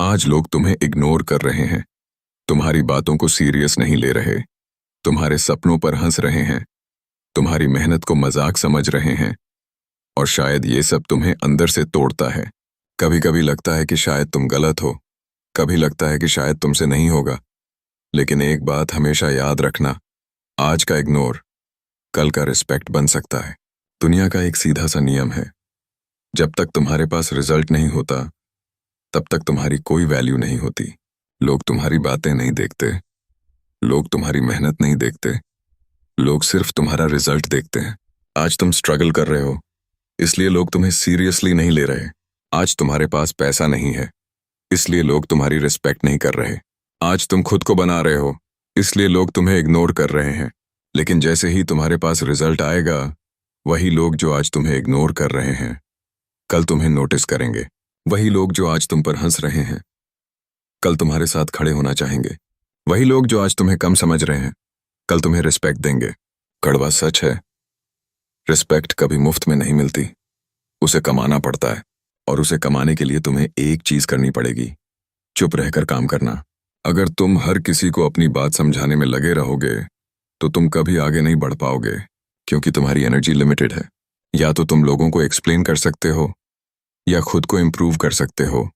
आज लोग तुम्हें इग्नोर कर रहे हैं, तुम्हारी बातों को सीरियस नहीं ले रहे, तुम्हारे सपनों पर हंस रहे हैं, तुम्हारी मेहनत को मजाक समझ रहे हैं, और शायद ये सब तुम्हें अंदर से तोड़ता है। कभी कभी लगता है कि शायद तुम गलत हो, कभी लगता है कि शायद तुमसे नहीं होगा, लेकिन एक बात हमेशा याद रखना, आज का इग्नोर कल का रिस्पेक्ट बन सकता है। दुनिया का एक सीधा सा नियम है, जब तक तुम्हारे पास रिजल्ट नहीं होता तब तक तुम्हारी कोई वैल्यू नहीं होती। लोग तुम्हारी बातें नहीं देखते, लोग तुम्हारी मेहनत नहीं देखते, लोग सिर्फ तुम्हारा रिजल्ट देखते हैं। आज तुम स्ट्रगल कर रहे हो, इसलिए लोग तुम्हें सीरियसली नहीं ले रहे। आज तुम्हारे पास पैसा नहीं है, इसलिए लोग तुम्हारी रिस्पेक्ट नहीं कर रहे। आज तुम खुद को बना रहे हो, इसलिए लोग तुम्हें इग्नोर कर रहे हैं। लेकिन जैसे ही तुम्हारे पास रिजल्ट आएगा, वही लोग जो आज तुम्हें इग्नोर कर रहे हैं कल तुम्हें नोटिस करेंगे। वही लोग जो आज तुम पर हंस रहे हैं कल तुम्हारे साथ खड़े होना चाहेंगे। वही लोग जो आज तुम्हें कम समझ रहे हैं कल तुम्हें रिस्पेक्ट देंगे। कड़वा सच है, रिस्पेक्ट कभी मुफ्त में नहीं मिलती, उसे कमाना पड़ता है, और उसे कमाने के लिए तुम्हें एक चीज करनी पड़ेगी, चुप रहकर काम करना। अगर तुम हर किसी को अपनी बात समझाने में लगे रहोगे तो तुम कभी आगे नहीं बढ़ पाओगे, क्योंकि तुम्हारी एनर्जी लिमिटेड है। या तो तुम लोगों को एक्सप्लेन कर सकते हो या खुद को इम्प्रूव कर सकते हो,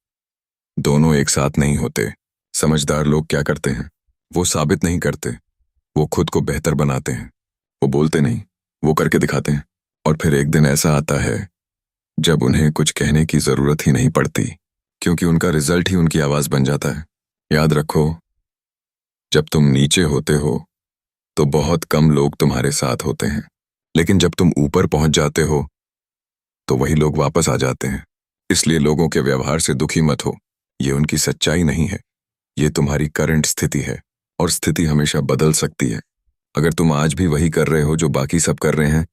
दोनों एक साथ नहीं होते। समझदार लोग क्या करते हैं, वो साबित नहीं करते, वो खुद को बेहतर बनाते हैं। वो बोलते नहीं, वो करके दिखाते हैं। और फिर एक दिन ऐसा आता है जब उन्हें कुछ कहने की जरूरत ही नहीं पड़ती, क्योंकि उनका रिजल्ट ही उनकी आवाज बन जाता है। याद रखो, जब तुम नीचे होते हो तो बहुत कम लोग तुम्हारे साथ होते हैं, लेकिन जब तुम ऊपर पहुंच जाते हो तो वही लोग वापस आ जाते हैं। इसलिए लोगों के व्यवहार से दुखी मत हो, ये उनकी सच्चाई नहीं है, ये तुम्हारी करंट स्थिति है, और स्थिति हमेशा बदल सकती है। अगर तुम आज भी वही कर रहे हो जो बाकी सब कर रहे हैं,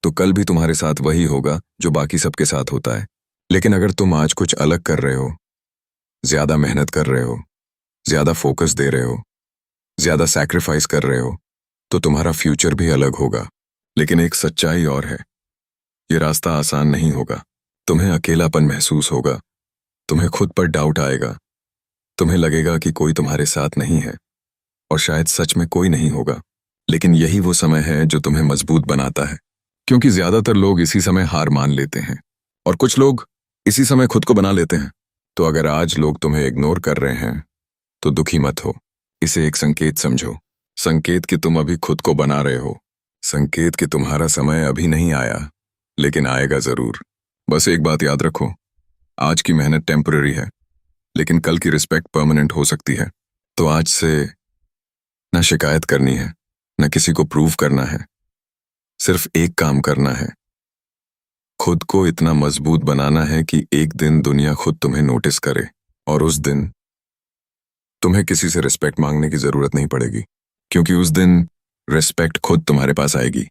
तो कल भी तुम्हारे साथ वही होगा जो बाकी सबके साथ होता है। लेकिन अगर तुम आज कुछ अलग कर रहे हो, ज्यादा मेहनत कर रहे हो, ज्यादा फोकस दे रहे हो, ज्यादा सैक्रिफाइस कर रहे हो, तो तुम्हारा फ्यूचर भी अलग होगा। लेकिन एक सच्चाई और है, ये रास्ता आसान नहीं होगा। तुम्हें अकेलापन महसूस होगा, तुम्हें खुद पर डाउट आएगा, तुम्हें लगेगा कि कोई तुम्हारे साथ नहीं है, और शायद सच में कोई नहीं होगा। लेकिन यही वो समय है जो तुम्हें मजबूत बनाता है, क्योंकि ज्यादातर लोग इसी समय हार मान लेते हैं, और कुछ लोग इसी समय खुद को बना लेते हैं। तो अगर आज लोग तुम्हें इग्नोर कर रहे हैं तो दुखी मत हो, इसे एक संकेत समझो। संकेत कि तुम अभी खुद को बना रहे हो, संकेत कि तुम्हारा समय अभी नहीं आया, लेकिन आएगा जरूर। बस एक बात याद रखो, आज की मेहनत टेम्पररी है, लेकिन कल की रिस्पेक्ट परमानेंट हो सकती है। तो आज से न शिकायत करनी है, न किसी को प्रूव करना है, सिर्फ एक काम करना है, खुद को इतना मजबूत बनाना है कि एक दिन दुनिया खुद तुम्हें नोटिस करे, और उस दिन तुम्हें किसी से रिस्पेक्ट मांगने की जरूरत नहीं पड़ेगी, क्योंकि उस दिन रिस्पेक्ट खुद तुम्हारे पास आएगी।